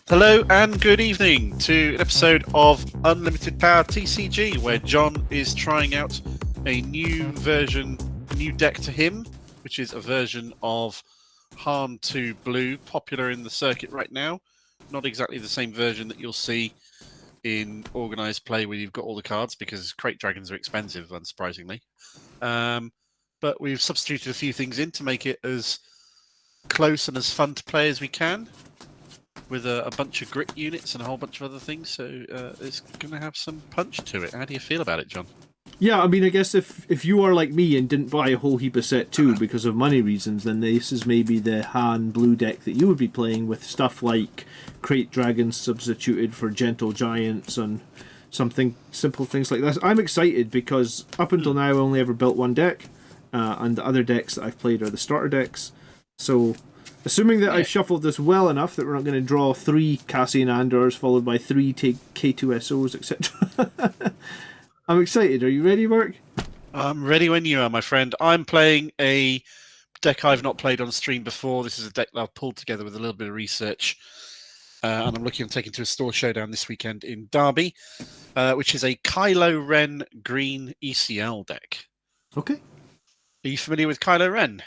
Hello and good evening to an episode of Unlimited Power TCG, where John is trying out a new deck to him, which is a version of Han 2 Blue, popular in the circuit right now. Not exactly the same version that you'll see in organised play where you've got all the cards, because crate dragons are expensive, unsurprisingly. But we've substituted a few things in to make it as close and as fun to play as we can, with a bunch of grit units and a whole bunch of other things, so it's going to have some punch to it. How do you feel about it, John? Yeah, I mean, I guess if you are like me and didn't buy a whole heap of set 2 because of money reasons, then this is maybe the Han Blue deck that you would be playing, with stuff like Crate Dragons substituted for Gentle Giants and something simple things like this. I'm excited because up until now I only ever built one deck, and the other decks that I've played are the starter decks. So, assuming that I've shuffled this well enough that we're not going to draw 3 Cassian Andors followed by 3 K2SOs, etc. I'm excited. Are you ready, Mark? I'm ready when you are, my friend. I'm playing a deck I've not played on stream before. This is a deck that I've pulled together with a little bit of research, and I'm looking at taking to a store showdown this weekend in Derby, which is a Kylo Ren green ECL deck. Okay. Are you familiar with Kylo Ren?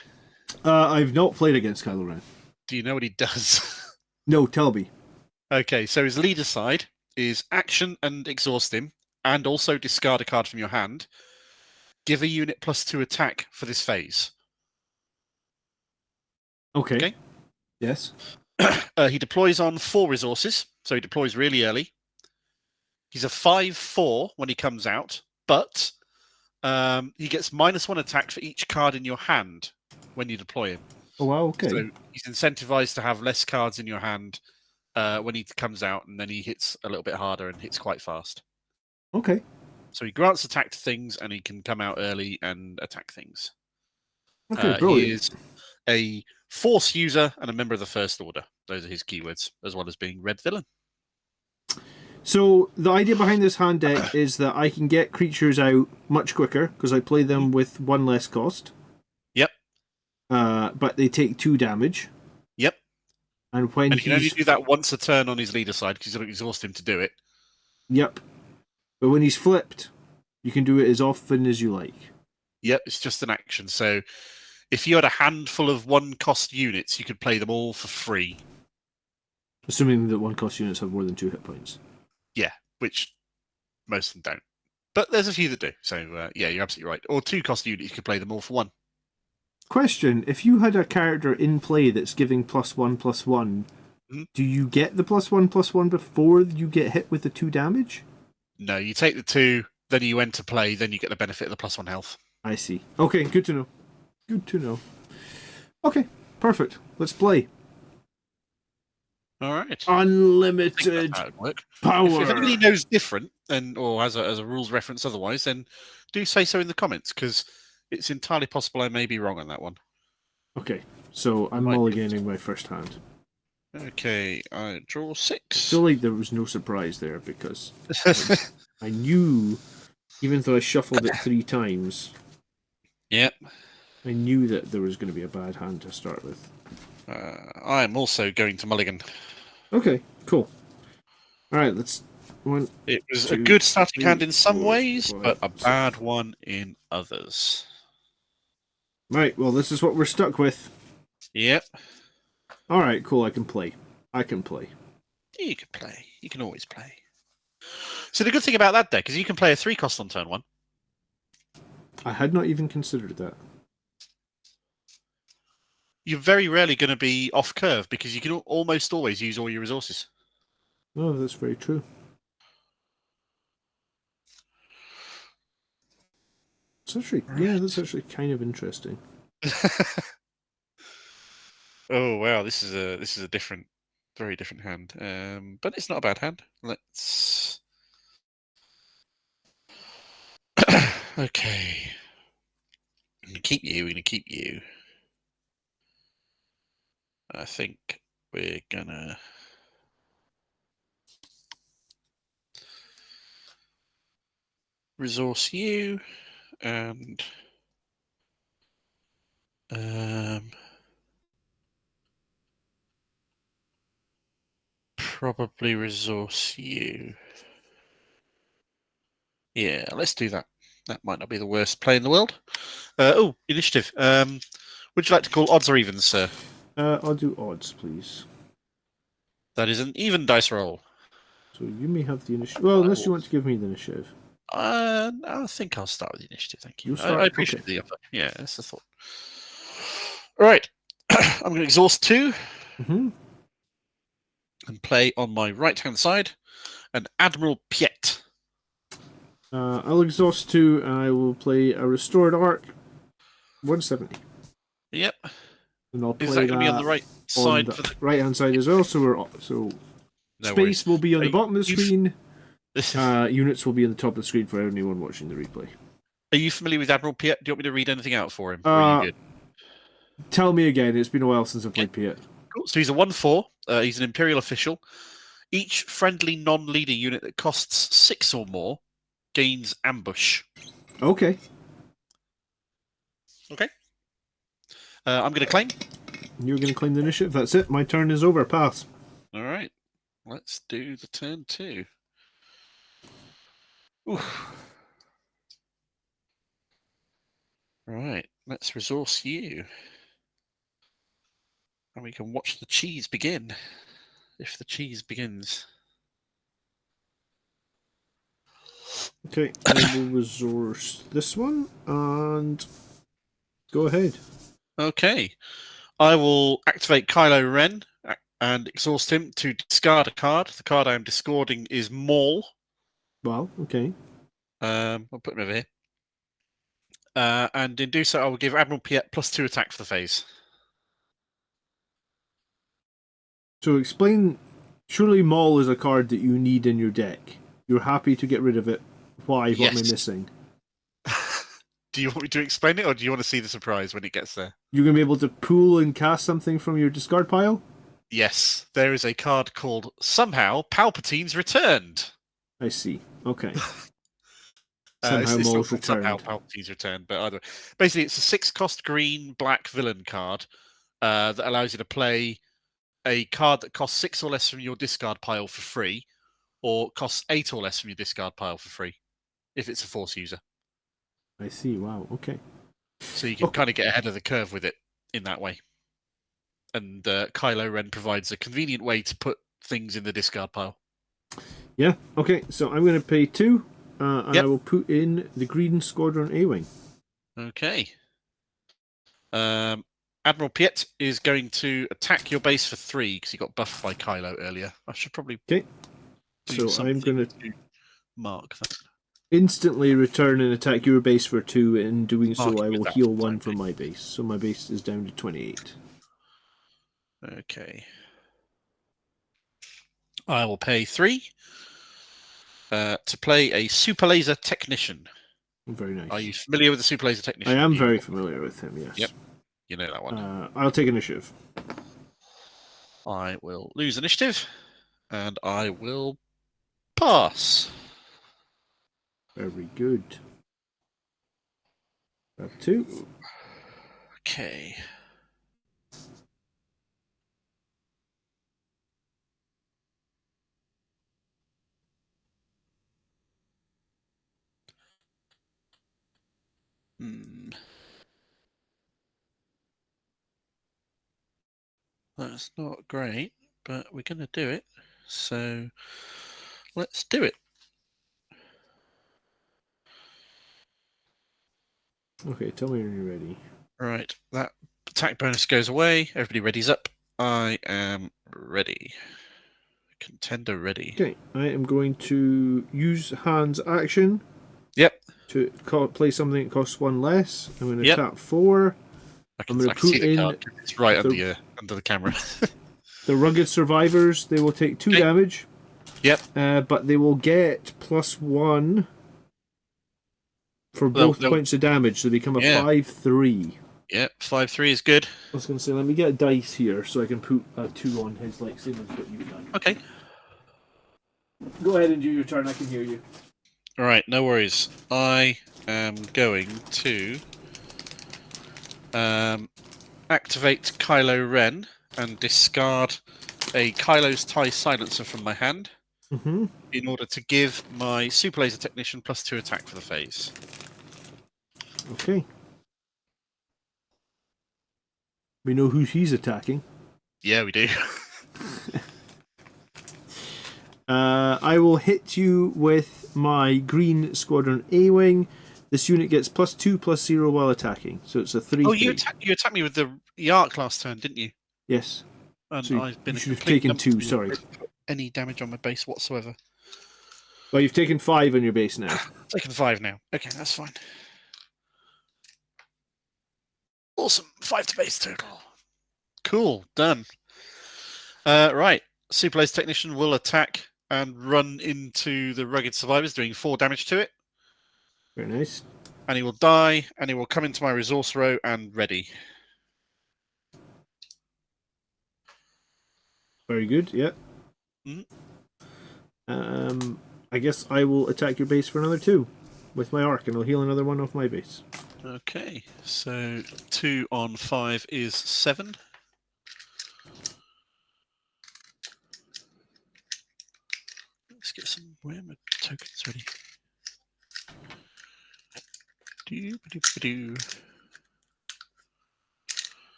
I've not played against Kylo Ren. Do you know what he does? No, tell me. Okay, so his leader side is action and exhaust him, and also discard a card from your hand. Give a unit +2 attack for this phase. Okay. Yes. He deploys on 4 resources, so he deploys really early. He's a 5/4 when he comes out, but he gets -1 attack for each card in your hand when you deploy him. Oh, wow, okay. So he's incentivized to have less cards in your hand when he comes out, and then he hits a little bit harder and hits quite fast. Okay. So he grants attack to things, and he can come out early and attack things. Okay, brilliant. He is a Force user and a member of the First Order. Those are his keywords, as well as being Red Villain. So the idea behind this hand deck is that I can get creatures out much quicker because I play them with 1 less cost. Yep. But they take 2 damage. Yep. And when you can only do that once a turn on his leader side, because you'll exhaust him to do it. Yep. But when he's flipped, you can do it as often as you like. Yep, it's just an action. So if you had a handful of 1-cost units, you could play them all for free. Assuming that 1-cost units have more than 2 hit points. Yeah, which most of them don't. But there's a few that do. So yeah, you're absolutely right. Or 2-cost units, you could play them all for 1. Question: if you had a character in play that's giving +1/+1, do you get the +1/+1 before you get hit with the 2 damage? No, you take the 2, then you enter play, then you get the benefit of the +1 health. I see. Okay, good to know. Good to know. Okay, perfect. Let's play. All right. Unlimited power. If anybody knows different or has a rules reference otherwise, then do say so in the comments, because it's entirely possible I may be wrong on that one. Okay, so I'm mulliganing my first hand. Okay, I draw 6. I feel like there was no surprise there because I knew, even though I shuffled it 3 times. Yep. I knew that there was going to be a bad hand to start with. I am also going to mulligan. Okay, cool. Alright, let's... It was a good starting hand in some ways, but a bad one in others. Right, well, this is what we're stuck with. Yep. Alright, cool, I can play. You can play. You can always play. So the good thing about that deck is you can play a 3-cost on turn 1. I had not even considered that. You're very rarely going to be off curve, because you can almost always use all your resources. Oh, that's very true. It's actually, yeah, that's actually kind of interesting. Oh wow, this is a different, very different hand. But it's not a bad hand. Let's. Okay. I'm gonna keep you. We're gonna keep you. I think we're gonna. Resource you, and probably resource you. Yeah, let's do that. That might not be the worst play in the world. Initiative. Would you like to call odds or evens, sir? I'll do odds, please. That is an even dice roll. So you may have the initiative. Well, unless you want to give me the initiative. I think I'll start with the initiative. Thank you. You'll start? I appreciate the offer. Yeah, that's the thought. Right. I'm going to exhaust 2 Mm-hmm. and play on my right-hand side an Admiral Piet. I'll exhaust 2 and I will play a restored arc 170. Yep. And I'll Is play that going to be on the right side? the For the... right hand side as well. So No space worries. will be on the bottom of the screen. Are Units will be on the top of the screen for anyone watching the replay. you familiar with Admiral Piet? Do you want me to read anything out for him? Or are you good? Tell me again. It's been a while since I played Piet. Cool. So he's a 1/4. He's an Imperial official. Each friendly non-leader unit that costs 6 or more gains ambush. Okay. Okay. I'm going to claim. You're going to claim the initiative. That's it. My turn is over. Pass. All right. Let's do the turn 2. Oof. Right. Let's resource you. And we can watch the cheese begin. If the cheese begins. Okay. I will resource this one and go ahead. Okay. I will activate Kylo Ren and exhaust him to discard a card. The card I am discarding is Maul. Well, okay. I'll put him over here. And in do so, I will give Admiral Piet +2 attack for the phase. So explain. Surely Maul is a card that you need in your deck. You're happy to get rid of it. Why? What am I Yes. missing? Do you want me to explain it, or do you want to see the surprise when it gets there? You're going to be able to pull and cast something from your discard pile? Yes, there is a card called Somehow Palpatine's Returned. I see. Okay. It's Somehow not Maul's called Somehow returned. Palpatine's Returned, but either way. Basically, it's a 6-cost green black villain card that allows you to play a card that costs 6 or less from your discard pile for free, or costs 8 or less from your discard pile for free, if it's a Force user. I see. Wow. Okay. So you can kind of get ahead of the curve with it in that way. And Kylo Ren provides a convenient way to put things in the discard pile. Yeah. Okay. So I'm going to pay 2, and Yep. I will put in the Green Squadron A-Wing. Okay. Admiral Piet is going to attack your base for 3 because he got buffed by Kylo earlier. I should probably. Okay. do So I'm going to mark that. instantly return and attack your base for 2. In doing so, Mark it I with will that heal for 1 time from being. my base. So my base is down to 28. Okay. I will pay 3 to play a Super Laser Technician. Very nice. Are you familiar with the Super Laser Technician? I am very familiar with him, yes. Yep. You know that one. I'll take initiative. I will lose initiative, and I will pass. Very good. Grab 2. Okay. That's not great, but we're going to do it. So let's do it. Okay, tell me when you're ready. Right, that attack bonus goes away. Everybody readies up. I am ready. Contender ready. Okay, I am going to use Hand's action. Yep. To play something that costs 1 less. I'm going to Yep. tap 4. I I'm can, going to put see the in card. It's right under the camera. the Rugged Survivors. They will take 2 damage. Yep. But they will get +1 for both points of damage. So they become a 5/3. Yep, 5/3 is good. I was going to say, let me get a dice here so I can put a 2 on his, like, same as what you've done. Okay. Go ahead and do your turn. I can hear you. All right, no worries. I am going to activate Kylo Ren and discard a Kylo's TIE silencer from my hand Mm-hmm. in order to give my Super Laser Technician +2 attack for the phase. Okay. We know who he's attacking. Yeah, we do. I will hit you with my Green Squadron A-Wing. This unit gets +2/+0 while attacking, so it's a 3/3. Oh, you attacked me with the Yark last turn, didn't you? Yes. And So I've been you a should have complete taken 2, numpty. sorry. Any damage on my base whatsoever. Well, you've taken 5 on your base now. Taken 5 now. Okay, that's fine. Awesome. 5 to base total. Cool. Done. Right. Super Laser Technician will attack and run into the Rugged Survivors, doing 4 damage to it. Very nice. And he will die, and he will come into my resource row and ready. Very good, yeah. I guess I will attack your base for another 2 with my arc, and I'll heal another 1 off my base. Okay, so 2 on 5 is 7. Let's get some Whammer tokens ready.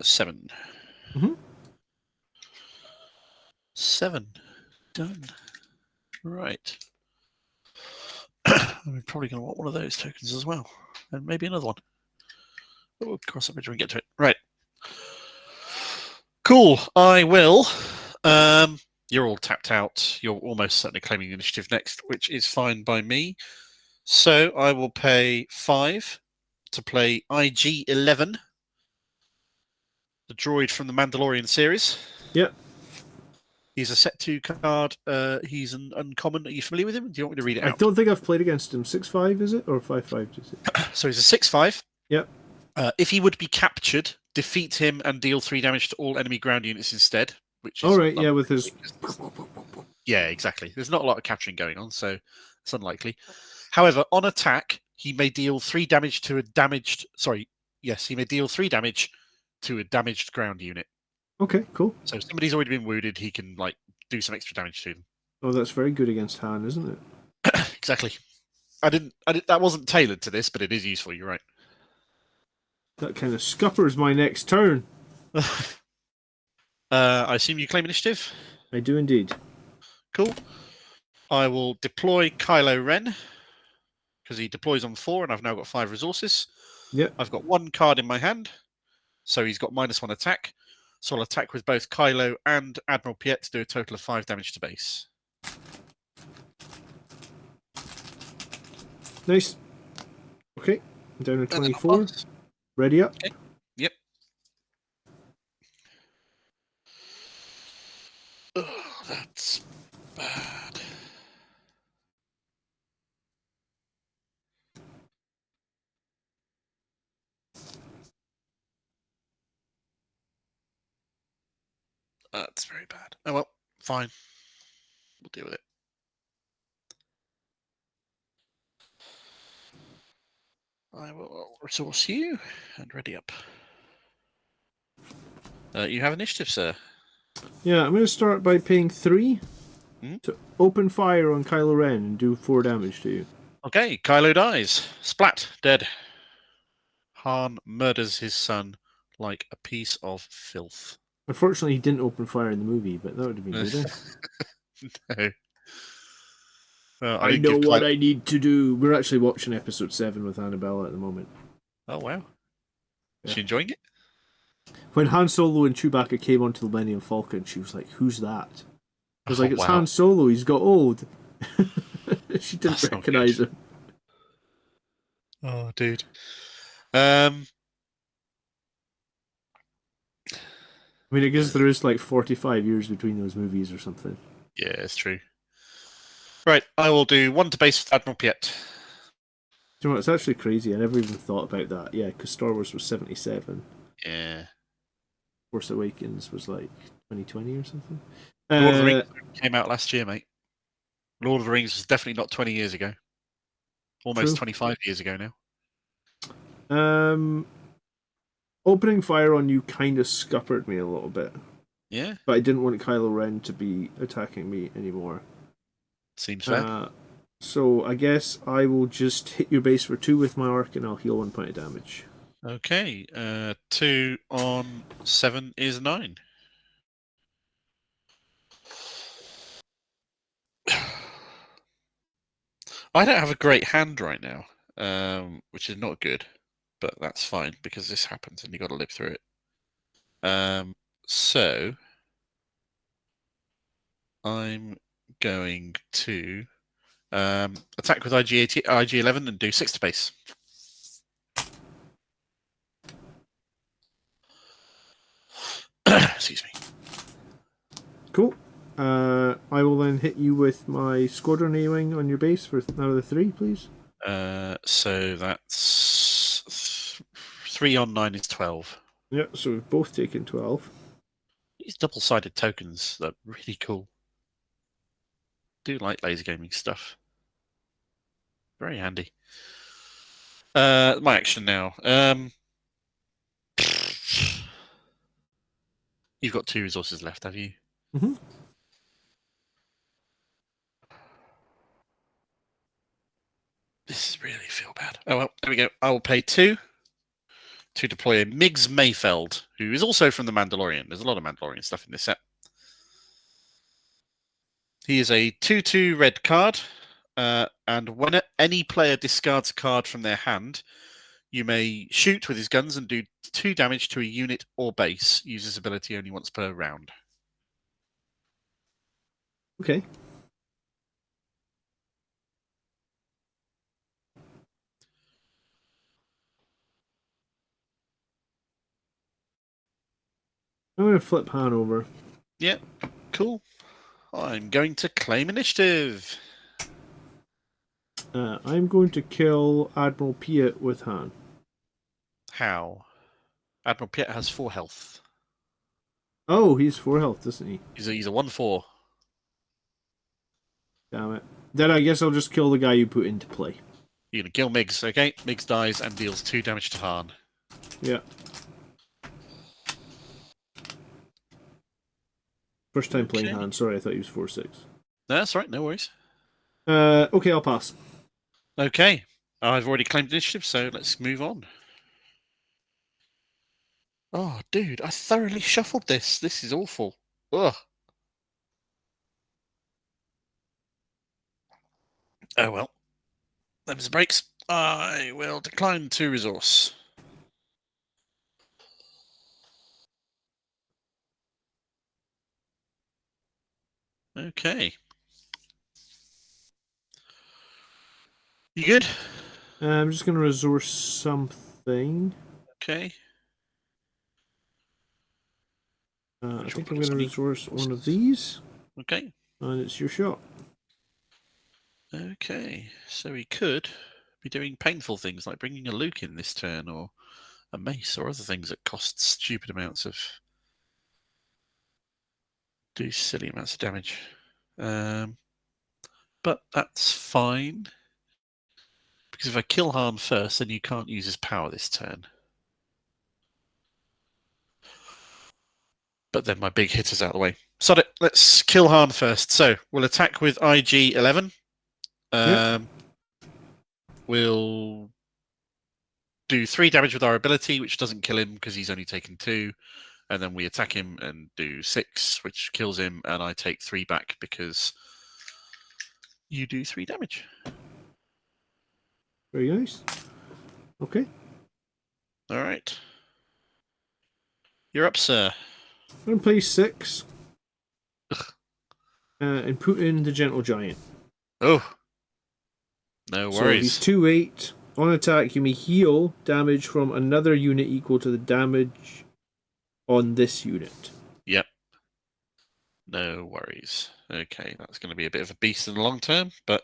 7. Mm-hmm. 7. Done. Right. I'm probably going to want one of those tokens as well. And maybe another one. We'll cross that bridge when we get to it. Right. Cool. I will. You're all tapped out. You're almost certainly claiming the initiative next, which is fine by me. So I will pay 5 to play IG-11, the droid from the Mandalorian series. Yep. He's a set 2 card. He's an uncommon. Are you familiar with him? Do you want me to read it out? I don't think I've played against him. 6/5 is it, or 5/5? Is it? So he's a 6/5. Yep. If he would be captured, defeat him and deal 3 damage to all enemy ground units instead. Which is all right. Yeah, with his. Yeah, exactly. There's not a lot of capturing going on, so it's unlikely. However, on attack, he may deal 3 damage to a damaged. Sorry, yes, he may deal 3 damage to a damaged ground unit. Okay, cool. So if somebody's already been wounded, he can like do some extra damage to them. Oh, that's very good against Han, isn't it? Exactly. I didn't. That wasn't tailored to this, but it is useful. You're right. That kind of scuppers my next turn. I assume you claim initiative? I do indeed. Cool. I will deploy Kylo Ren, because he deploys on 4, and I've now got 5 resources. Yep. I've got 1 card in my hand, so he's got -1 attack. So I'll attack with both Kylo and Admiral Piet to do a total of 5 damage to base. Nice. Okay. I'm down to 24. Ready up. Okay. Yep. Oh, that's bad. That's very bad. Oh well, fine. We'll deal with it. I will resource you and ready up. You have initiative, sir. Yeah, I'm going to start by paying 3 Hmm? to open fire on Kylo Ren and do 4 damage to you. Okay, Kylo dies. Splat, dead. Han murders his son like a piece of filth. Unfortunately, he didn't open fire in the movie, but that would have been good. No. Well, I know what I need to do. We're actually watching episode 7 with Annabella at the moment. Oh, wow. Is Yeah. she enjoying it? When Han Solo and Chewbacca came onto the Millennium Falcon, she was like, "Who's that?" I was like, "It's wow. Han Solo. He's got old." She didn't That's not recognize good. him. Oh, dude. I mean, I guess there is like 45 years between those movies or something. Yeah, it's true. Right, I will do 1 to base with Admiral Piet. Do you know what? It's actually crazy. I never even thought about that. Yeah, because Star Wars was 77. Yeah. Force Awakens was like 2020 or something. Lord of the Rings came out last year, mate. Lord of the Rings was definitely not 20 years ago. Almost True. 25 years ago now. Opening fire on you kind of scuppered me a little bit. Yeah, but I didn't want Kylo Ren to be attacking me anymore. seems fair. So I guess I will just hit your base for 2 with my arc, and I'll heal 1 point of damage. Okay, 2 on 7 is 9. I don't have a great hand right now, which is not good, but that's fine because this happens and you got to live through it. So I'm going to attack with IG11 and do 6 to base. Excuse me. Cool. I will then hit you with my Squadron A-Wing on your base for another 3, please. So that's 3 on 9 is 12. Yep, so we've both taken 12. These double-sided tokens are really cool. Do like laser gaming stuff. Very handy. My action now. You've got 2 resources left, have you? Mm-hmm. This really feel bad. Oh well, there we go. I will pay 2 to deploy a Migs Mayfeld, who is also from the Mandalorian. There's a lot of Mandalorian stuff in this set. He is a 2/2 red card, and when any player discards a card from their hand, you may shoot with his guns and do 2 damage to a unit or base. Use his ability only once per round. Okay. I'm going to flip Han over. Yeah, cool. I'm going to claim initiative. I'm going to kill Admiral Piet with Han. How? Admiral Piet has 4 health. Oh, he's 4 health, doesn't he? He's a 1/4. Damn it. Then I guess I'll just kill the guy you put into play. You're going to kill Migs, okay? Migs dies and deals 2 damage to Han. Yeah. First time playing Okay. Han. Sorry, I thought he was 4/6. That's right, no worries. Okay, I'll pass. Okay. I've already claimed initiative, so let's move on. Oh, dude, I thoroughly shuffled this. This is awful. Ugh. Oh well. Them's the breaks. I will decline 2 resource. Okay. You good? I'm just going to resource something. Okay. I think I'm going to resource one of these. Okay. And it's your shot. Okay. So we could be doing painful things like bringing a Luke in this turn, or a mace, or other things that cost stupid amounts of... do silly amounts of damage. But that's fine. Because if I kill Han first, then you can't use his power this turn. But then my big hit is out of the way. Sod it, let's kill Han first. So we'll attack with IG11. Yep. We'll do 3 damage with our ability, which doesn't kill him because he's only taken 2. And then we attack him and do 6, which kills him, and I take 3 back because you do 3 damage. Very nice. Okay. All right. You're up, sir. I'm going to play 6. And put in the Gentle Giant. Oh. No worries. So he's 2/8. On attack, you may heal damage from another unit equal to the damage on this unit. Yep. No worries. Okay, that's going to be a bit of a beast in the long term, but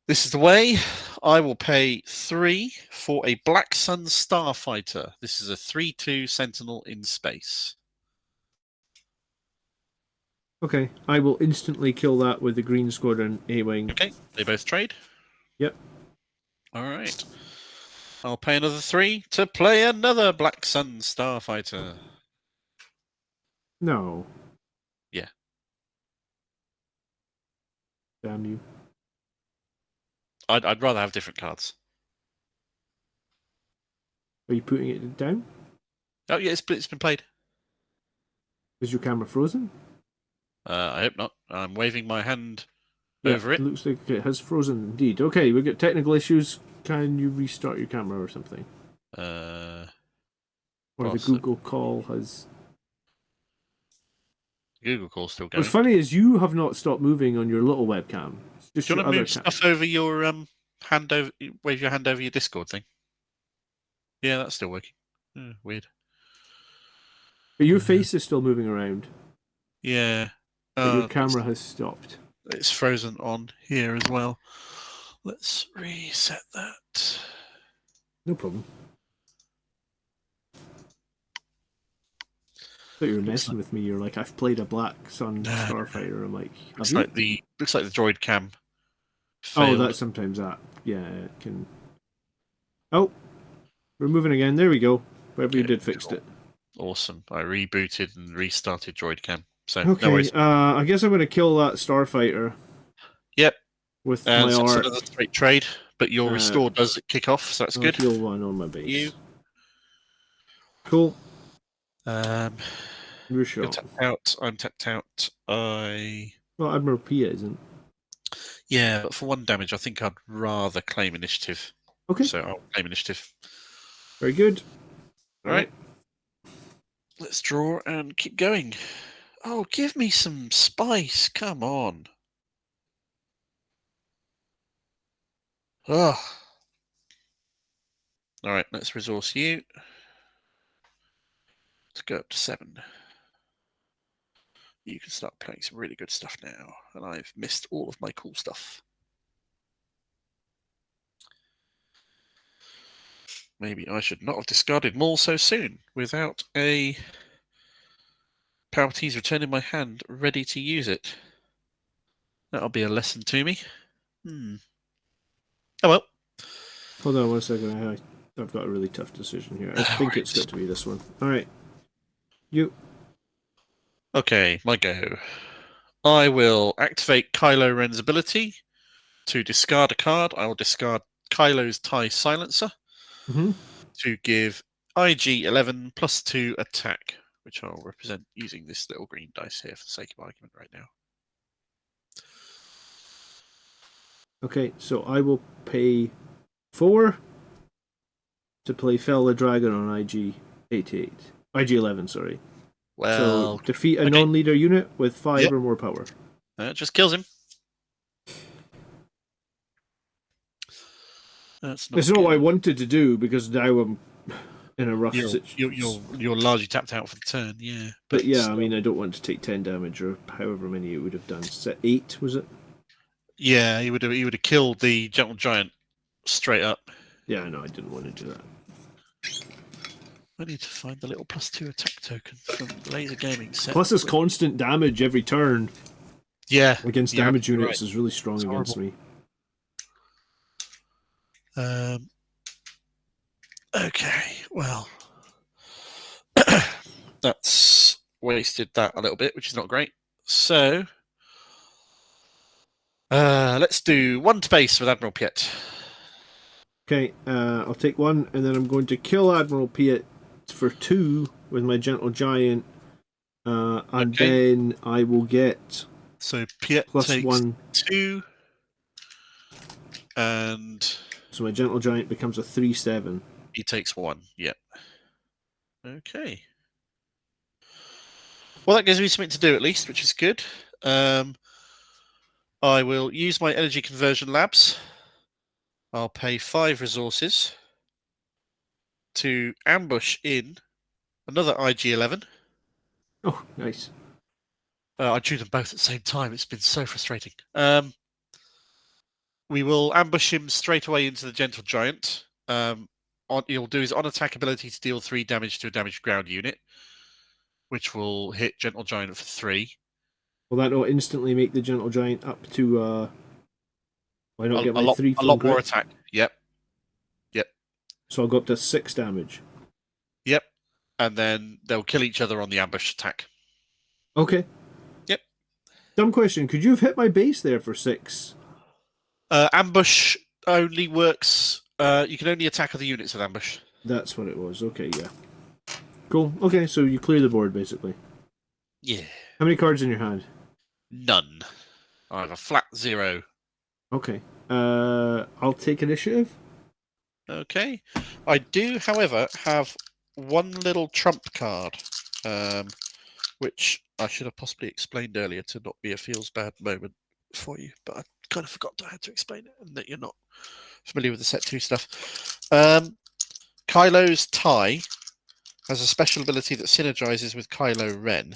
this is the way. I will pay 3 for a Black Sun Starfighter. This is a 3/2 Sentinel in space. Okay, I will instantly kill that with the Green Squadron A-Wing. Okay, they both trade. Yep. All right. I'll pay another 3 to play another Black Sun Starfighter. No. Yeah. Damn you. I'd rather have different cards. Are you putting it down? Oh yeah, it's been played. Is your camera frozen? I hope not. I'm waving my hand Yeah, over it. looks like it has frozen indeed. Okay, we've got technical issues. Can you restart your camera or something? Or the Possibly. Google call has. Google call's still What's going. funny is you have not stopped moving on your little webcam. It's just Do you your want to other move cam. stuff over your hand over? Wave your hand over your Discord thing. Yeah, that's still working. Weird. But your face is still moving around, Yeah. but your camera has stopped. It's frozen on here as well. Let's reset that. No problem. I thought you were messing with me. You're like, I've played a Black Sun Starfighter. I'm like, have you? Looks like the droid cam Oh, failed. that's sometimes that. Yeah, it can. Oh, we're moving again. There we go. Whatever you did fixed it. Awesome. I rebooted and restarted droid cam. So Okay, no worries. I guess I'm going to kill that Starfighter. Yep. With And my so art. another straight trade, but your restore does kick off, so that's I'll good. heal one on my base. You. Cool. You're tapped out. I'm tapped out. Well, Admiral Pia isn't. Yeah, but for 1 damage, I think I'd rather claim initiative. Okay. So I'll claim initiative. Very good. All right. Let's draw and keep going. Oh, give me some spice. Come on. Oh. All right, let's resource you. Let's go up to 7. You can start playing some really good stuff now. And I've missed all of my cool stuff. Maybe I should not have discarded Maul so soon without a Palpatine's return in my hand, ready to use it. That'll be a lesson to me. Oh well. Hold on 1 second. I've got a really tough decision here. I think it's got to be this one. All right. You. Okay, my go. I will activate Kylo Ren's ability to discard a card. I will discard Kylo's TIE Silencer to give IG-11 +2 attack, which I'll represent using this little green dice here for the sake of argument right now. Okay, so I will pay 4 to play Fell the Dragon on IG-88. IG-11, sorry. Well, so defeat a non-leader unit with 5 or more power. That just kills him. That's not it's not what I wanted to do because now I'm in a rough situation. You're largely tapped out for the turn, yeah. But yeah, I mean, I don't want to take 10 damage or however many it would have done. 8, was it? Yeah, he would have killed the Gentle Giant straight up. Yeah, no, I didn't want to do that. I need to find the little +2 attack token from the Laser Gaming set. Plus, it's constant damage every turn. Yeah. Against damage units is really strong against me. Okay, well. That's wasted that a little bit, which is not great. So, let's do 1 to base with Admiral Piet. Okay, I'll take 1, and then I'm going to kill Admiral Piet for 2 with my Gentle Giant, and then I will get... So Piet takes 1. 2, and... So my Gentle Giant becomes a 3/7. He takes 1, yep. Okay. Well, that gives me something to do at least, which is good. I will use my energy conversion labs. I'll pay 5 resources to ambush in another IG-11. Oh, nice. I drew them both at the same time. It's been so frustrating. We will ambush him straight away into the Gentle Giant. He'll do his on-attack ability to deal 3 damage to a damaged ground unit, which will hit Gentle Giant for 3. Will that not instantly make the Gentle Giant up to... why not get my 3 a lot more attack. Yep. So I'll go up to 6 damage. Yep. And then they'll kill each other on the ambush attack. Okay. Yep. Dumb question. Could you have hit my base there for 6? Ambush only works. You can only attack other units with ambush. That's what it was. Okay, yeah. Cool. Okay, so you clear the board, basically. Yeah. How many cards in your hand? None. I have a flat 0. Okay. I'll take initiative. Okay. I do, however, have one little trump card, which I should have possibly explained earlier to not be a feels bad moment for you, but I kind of forgot I had to explain it and that you're not familiar with the set 2 stuff. Kylo's tie has a special ability that synergizes with Kylo Ren.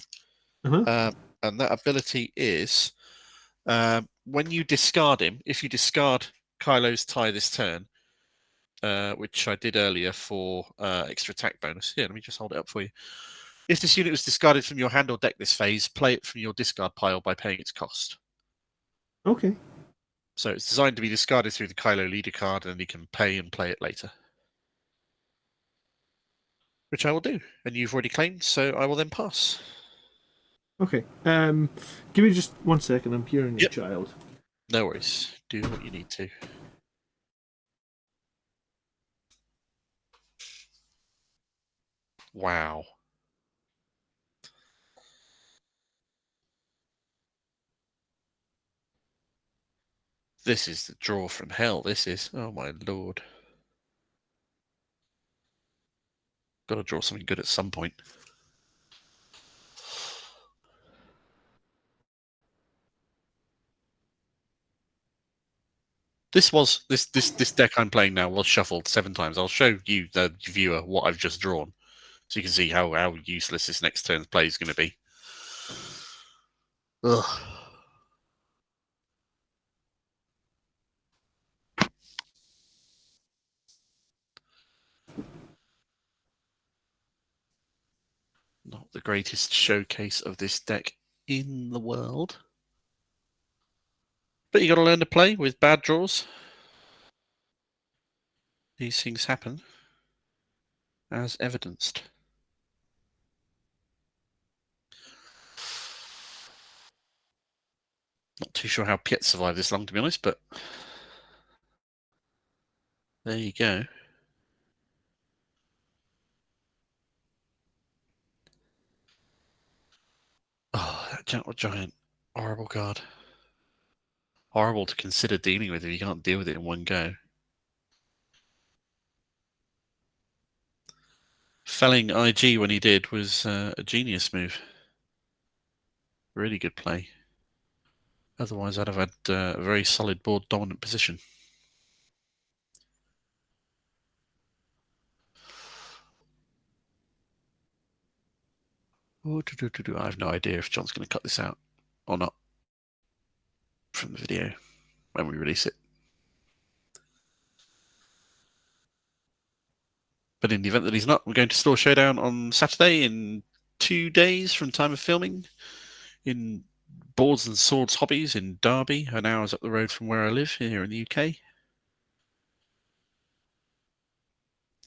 Uh-huh. And that ability is when you discard him, if you discard Kylo's tie this turn, which I did earlier for extra attack bonus. Yeah, let me just hold it up for you. If this unit was discarded from your hand or deck this phase, play it from your discard pile by paying its cost. Okay. So it's designed to be discarded through the Kylo leader card, and you can pay and play it later. Which I will do, and you've already claimed, so I will then pass. Okay. Give me just 1 second. I'm hearing a Yep. child. No worries. Do what you need to. Wow. This is the draw from hell, this is. Oh my lord. Got to draw something good at some point. This deck I'm playing now was shuffled 7 times. I'll show you, the viewer, what I've just drawn, so you can see how useless this next turn's play is going to be. Ugh. Not the greatest showcase of this deck in the world. But you got to learn to play with bad draws. These things happen, as evidenced. Not too sure how Piet survived this long, to be honest, but there you go. Oh, that Gentle Giant. Horrible card. Horrible to consider dealing with if you can't deal with it in one go. Felling IG when he did was a genius move. Really good play. Otherwise, I'd have had a very solid board dominant position. I have no idea if John's going to cut this out or not from the video when we release it. But in the event that he's not, we're going to Store Showdown on Saturday in 2 days from time of filming in Boards and Swords Hobbies in Derby, an hour's up the road from where I live here in the UK.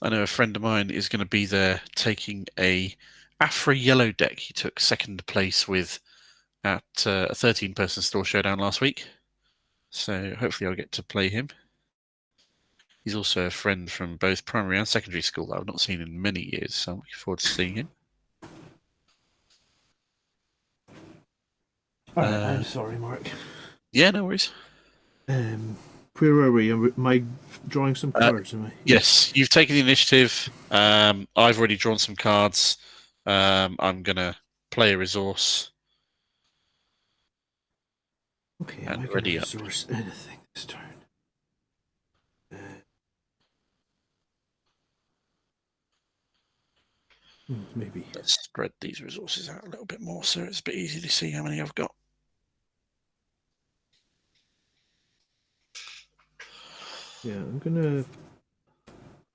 I know a friend of mine is going to be there taking a Afra Yellow deck he took second place with at a 13-person Store Showdown last week. So hopefully I'll get to play him. He's also a friend from both primary and secondary school that I've not seen in many years, so I'm looking forward to seeing him. Alright, I'm sorry, Mark. Yeah, no worries. Where are we? Am I drawing some cards? Am I? Yes, you've taken the initiative. I've already drawn some cards. I'm going to play a resource. Okay, am I going to resource anything this turn? Maybe. Let's spread these resources out a little bit more so it's a bit easy to see how many I've got. Yeah, I'm going to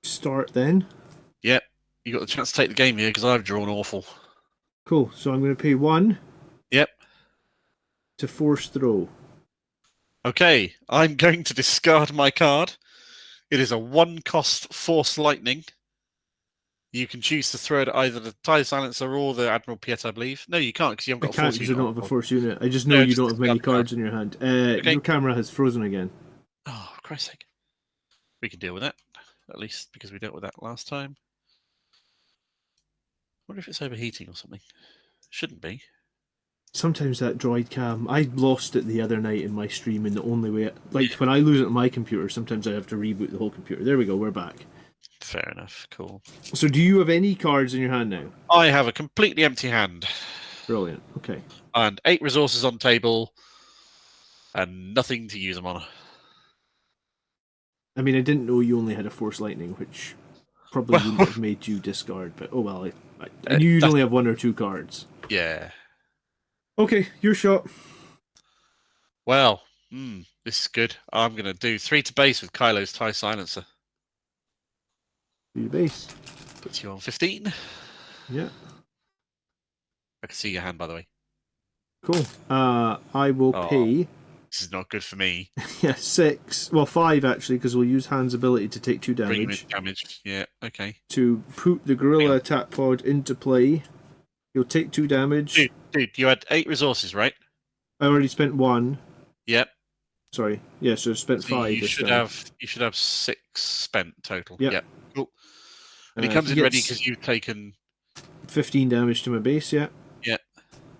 start then. Yep, you got the chance to take the game here because I've drawn awful. Cool, so I'm going to pay 1. Yep. To force throw. Okay, I'm going to discard my card. It is a 1-cost Force Lightning. You can choose to throw it at either the TIE Silencer or the Admiral Piet, I believe. No, you can't because you haven't I got a can't force because I unit. don't have a force unit. I just know No, you just don't have many discard the card. cards in your hand. Okay. Your camera has frozen again. Oh, for Christ's sake. We can deal with that, at least because we dealt with that last time. I wonder if it's overheating or something. Shouldn't be. Sometimes that droid cam, I lost it the other night in my stream, and the only way, like when I lose it on my computer, sometimes I have to reboot the whole computer. There we go, we're back. Fair enough. Cool. So, do you have any cards in your hand now? I have a completely empty hand. Brilliant. Okay. And 8 resources on table and nothing to use them on. I mean, I didn't know you only had a Force Lightning, which probably wouldn't have made you discard, but oh well. I knew you'd only have 1 or 2 cards. Yeah. Okay, your shot. Well, this is good. I'm going to do 3 to base with Kylo's TIE Silencer. Do your base. Puts you on 15. Yeah. I can see your hand, by the way. Cool. I will pay. This is not good for me. Yeah, 6. Well, 5 actually, because we'll use Han's ability to take 2 Bring him in damage. damage. Yeah, okay. To put the Gorilla Attack Pod into play. You'll take 2 damage. Dude, you had 8 resources, right? I already spent 1. Yep. Sorry. Yeah, so I spent 5 You this should time. have 6 spent total. Yep. Yep. Cool. And he comes in ready because you've taken 15 damage to my base, yeah. Yeah.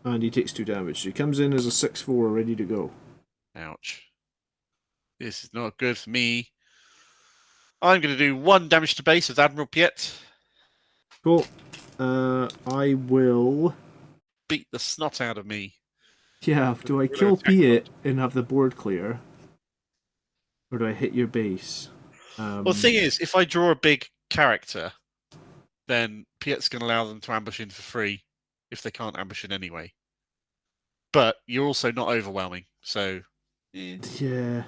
And he takes 2 damage. So he comes in as a 6/4 ready to go. Ouch. This is not good for me. I'm going to do 1 damage to base with Admiral Piet. Cool. I will... Beat the snot out of me. Yeah, do I kill Piet and have the board clear? Or do I hit your base? Well, the thing is, if I draw a big character, then Piet's going to allow them to ambush in for free if they can't ambush in anyway. But you're also not overwhelming, so... Yeah.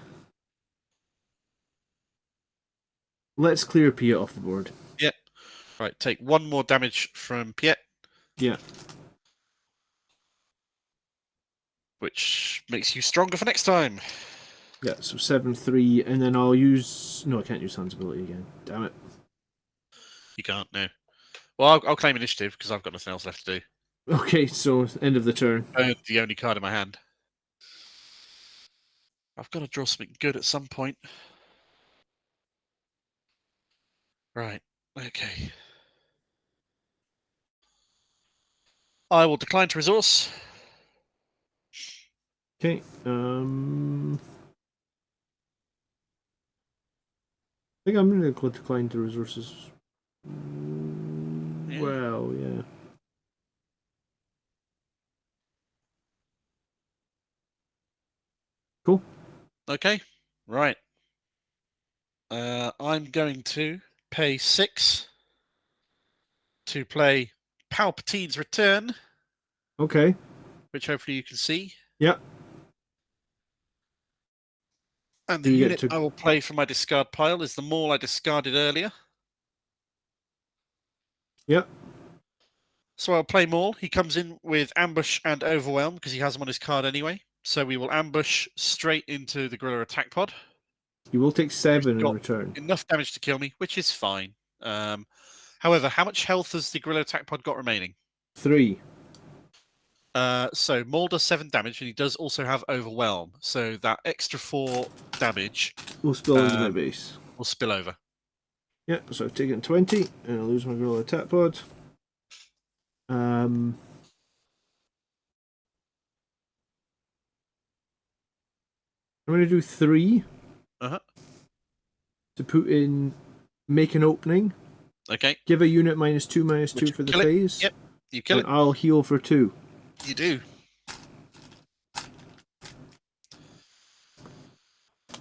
Let's clear Piet off the board. Yep. Right, take 1 more damage from Piet. Yeah. Which makes you stronger for next time. Yeah, so 7/3, and then I'll use... No, I can't use Han's ability again. Damn it. You can't, no. Well, I'll claim initiative, because I've got nothing else left to do. Okay, so end of the turn. The only card in my hand. I've got to draw something good at some point. Right, okay. I will decline to resource. Okay, I think I'm going to decline to resources. Yeah. Well, yeah. Cool. Okay, right. I'm going to pay 6 to play Palpatine's Return. Okay. Which hopefully you can see. Yep. And the unit I will play from my discard pile is the Maul I discarded earlier. Yep. So I'll play Maul. He comes in with Ambush and Overwhelm because he has them on his card anyway. So we will ambush straight into the Gorilla Attack Pod. You will take 7 in return. Enough damage to kill me, which is fine. However, how much health has the Gorilla Attack Pod got remaining? 3. So Maul does 7 damage, and he does also have Overwhelm. So that extra 4 damage will spill into my base. Will spill over. Yeah, so I've taken 20, and I'll lose my Gorilla Attack Pod. I'm going to do 3. To put in, make an opening. Okay. Give a unit -2/-2 for the phase. Yep, you kill it. I'll heal for 2. You do.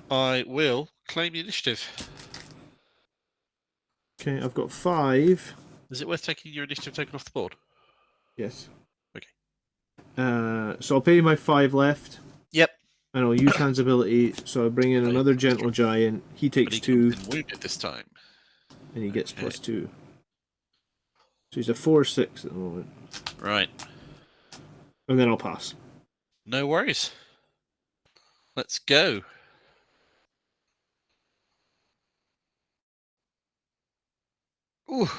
I will claim the initiative. Okay, I've got 5. Is it worth taking your initiative token off the board? Yes. Okay. So I'll pay my 5 left. Yep. And I'll use Han's ability, so I bring in another Gentle Giant. He takes 2. Wounded this time. And he gets +2. So he's a 4/6 at the moment. Right. And then I'll pass. No worries. Let's go. Ooh.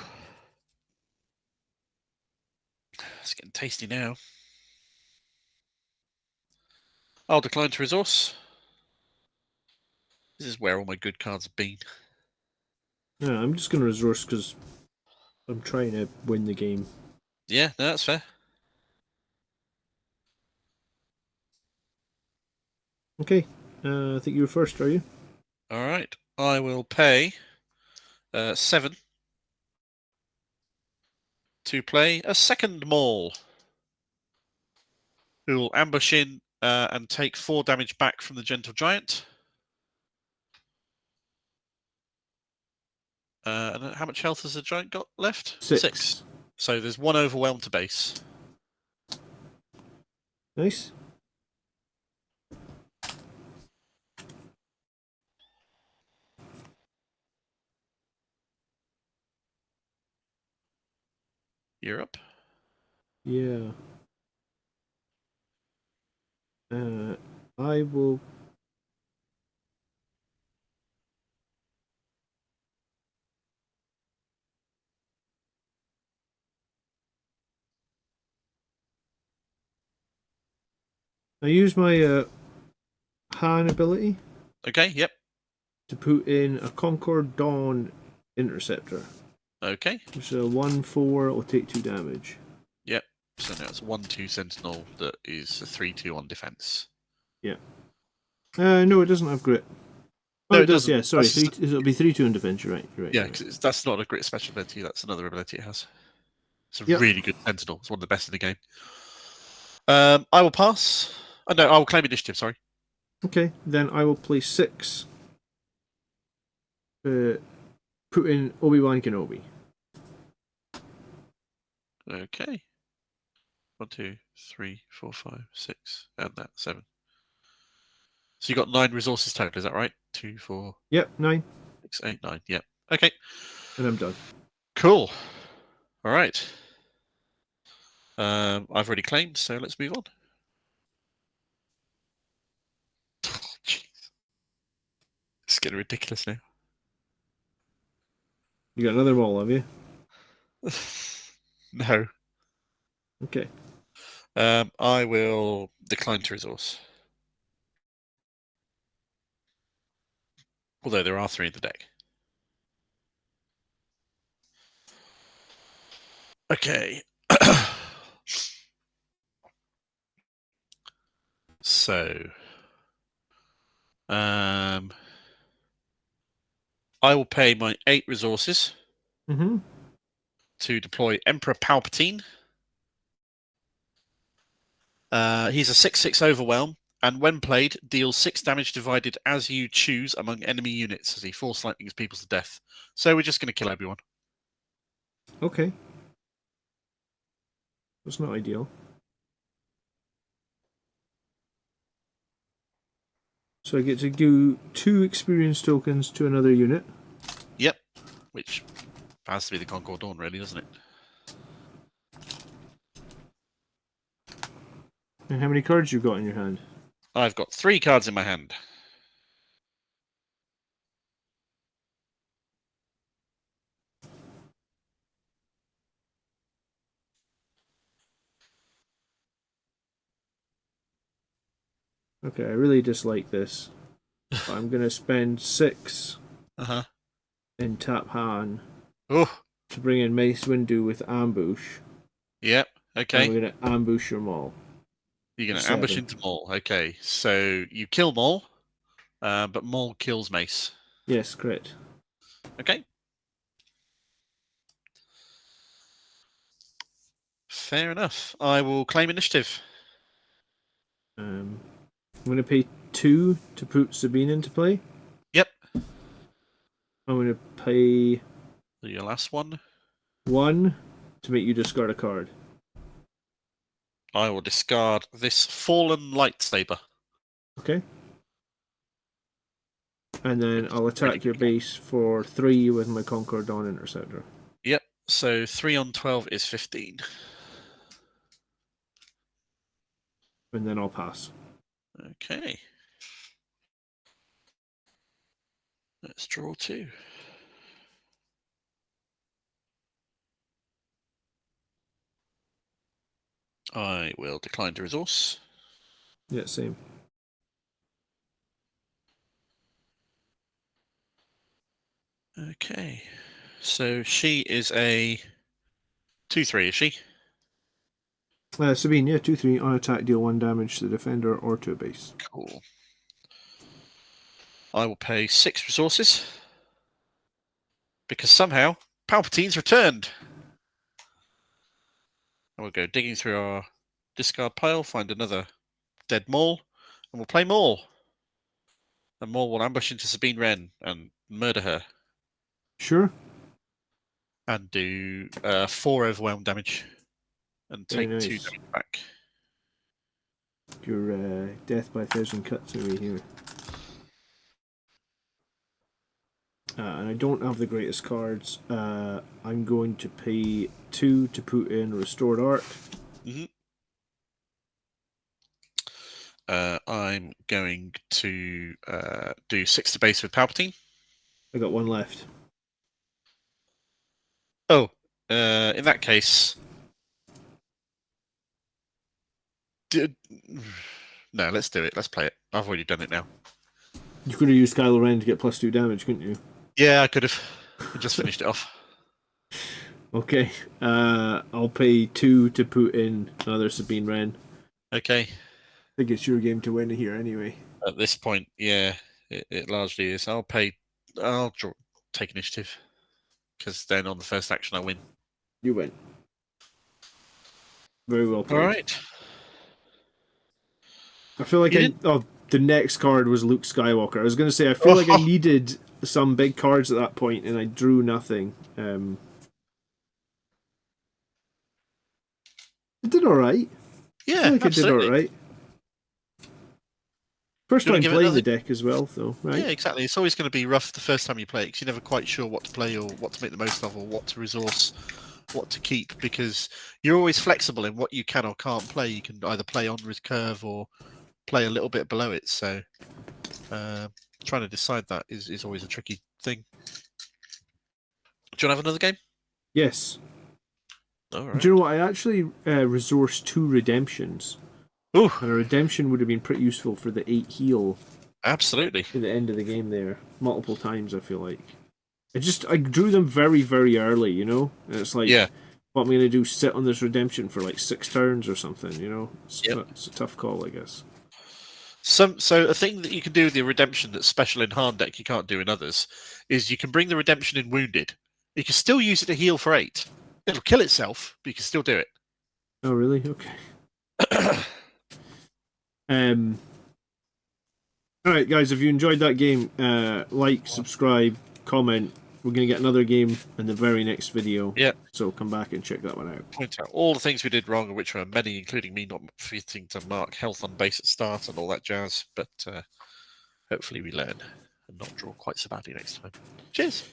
It's getting tasty now. I'll decline to resource. This is where all my good cards have been. Yeah, I'm just going to resource because I'm trying to win the game. Yeah, no, that's fair. Okay, I think you were first, are you? All right. I will pay 7 to play a second Maul, who will ambush in and take 4 damage back from the Gentle Giant. And how much health has the Giant got left? 6. So there's 1 overwhelm to base. Nice. You're up. Yeah. I will. I use my Han ability Okay, yep. to put in a Concord Dawn Interceptor. Okay. Which is a 1/4, it'll take 2 damage. Yep. So now it's a 1/2 Sentinel that is a 3/2 on defense. Yeah. No, it doesn't have grit. Oh, No, it does, doesn't. yeah, sorry. It'll be 3/2 on defense, you're right. Yeah, because that's not a grit special ability, that's another ability it has. It's a Yep. really good Sentinel. It's one of the best in the game. I will pass. Oh, no, I will claim initiative, sorry. Okay, then I will play 6. Put in Obi-Wan Kenobi. Okay. 1, 2, 3, 4, 5, 6, and that 7. So you got 9 resources total, is that right? 2, 4. Yep, 9. 6, 8, 9. Yep. Okay. And I'm done. Cool. All right. I've already claimed, so let's move on. Jeez. It's getting ridiculous now. You got another wall, have you? No. Okay. I will decline to resource. Although there are 3 in the deck. Okay. So, I will pay my 8 resources to deploy Emperor Palpatine. He's a 6/6 overwhelm, and when played, deals 6 damage divided as you choose among enemy units as he force lightnings people to death. So we're just going to kill everyone. Okay. That's not ideal. So I get to do 2 experience tokens to another unit. Yep. Which has to be the Concord Dawn, really, doesn't it? And how many cards you got in your hand? I've got 3 cards in my hand. Okay, I really dislike this. But I'm going to spend 6 in Tap Han to bring in Mace Windu with Ambush. Yep, okay. And we're going to ambush your Maul. You're going to ambush into Maul. Okay, so you kill Maul, but Maul kills Mace. Yes, correct. Okay. Fair enough. I will claim initiative. I'm going to pay 2 to put Sabine into play. Yep. I'm going to pay Your last one. 1 to make you discard a card. I will discard this Fallen Lightsaber. Okay. And then I'll attack your base for 3 with my Concord Dawn Interceptor. Yep. So 3 on 12 is 15. And then I'll pass. Okay. Let's draw 2. I will decline to resource. Yeah, same. Okay. So she is a 2/3, is she? Sabine, yeah, 2/3 on attack, deal 1 damage to the defender or to a base. Cool. I will pay 6 resources because somehow Palpatine's returned. And we'll go digging through our discard pile, find another dead Maul, and we'll play Maul. And Maul will ambush into Sabine Wren and murder her Sure. and do 4 overwhelm damage and Very take 2 nice. damage back. Your death by 1,000 cuts away here. And I don't have the greatest cards. I'm going to pay 2 to put in Restored Arc. Mm-hmm. I'm going to do 6 to base with Palpatine. I got 1 left. Oh, in that case, no, let's do it. Let's play it. I've already done it now. You could have used Kylo Ren to get +2 damage, couldn't you? Yeah, I could have. I just finished it off. Okay. I'll pay 2 to put in another Sabine Wren. Okay. I think it's your game to win here anyway. At this point, yeah, it largely is. I'll take initiative because then on the first action I win. You win. Very well played. All right. I feel like the next card was Luke Skywalker. I was going to say I feel like I needed some big cards at that point, and I drew nothing. I did all right. Yeah, I feel like absolutely. I did all right. First You time wanna give it playing the another- deck as well, though, right? Yeah, exactly. It's always going to be rough the first time you play it because you're never quite sure what to play or what to make the most of or what to resource, what to keep because you're always flexible in what you can or can't play. You can either play on with curve or play a little bit below it. So trying to decide that is always a tricky thing. Do you want to have another game? Yes. All right. Do you know what? I actually resourced 2 redemptions. Ooh, And a redemption would have been pretty useful for the 8 heal absolutely. at the end of the game there. Multiple times, I feel like. I drew them very, very early, you know? And it's like, Yeah. what am I going to do? Sit on this redemption for like 6 turns or something, you know? Yep. It's a tough call, I guess. So a thing that you can do with the redemption that's special in hand deck you can't do in others is you can bring the redemption in wounded. You can still use it to heal for 8. It'll kill itself, but you can still do it. Oh, really? Okay. Alright, guys, if you enjoyed that game, like, subscribe, comment. We're going to get another game in the very next video. Yeah. So come back and check that one out. Point out all the things we did wrong, which were many, including me not forgetting to mark health on base at start and all that jazz. But hopefully we learn and not draw quite so badly next time. Cheers.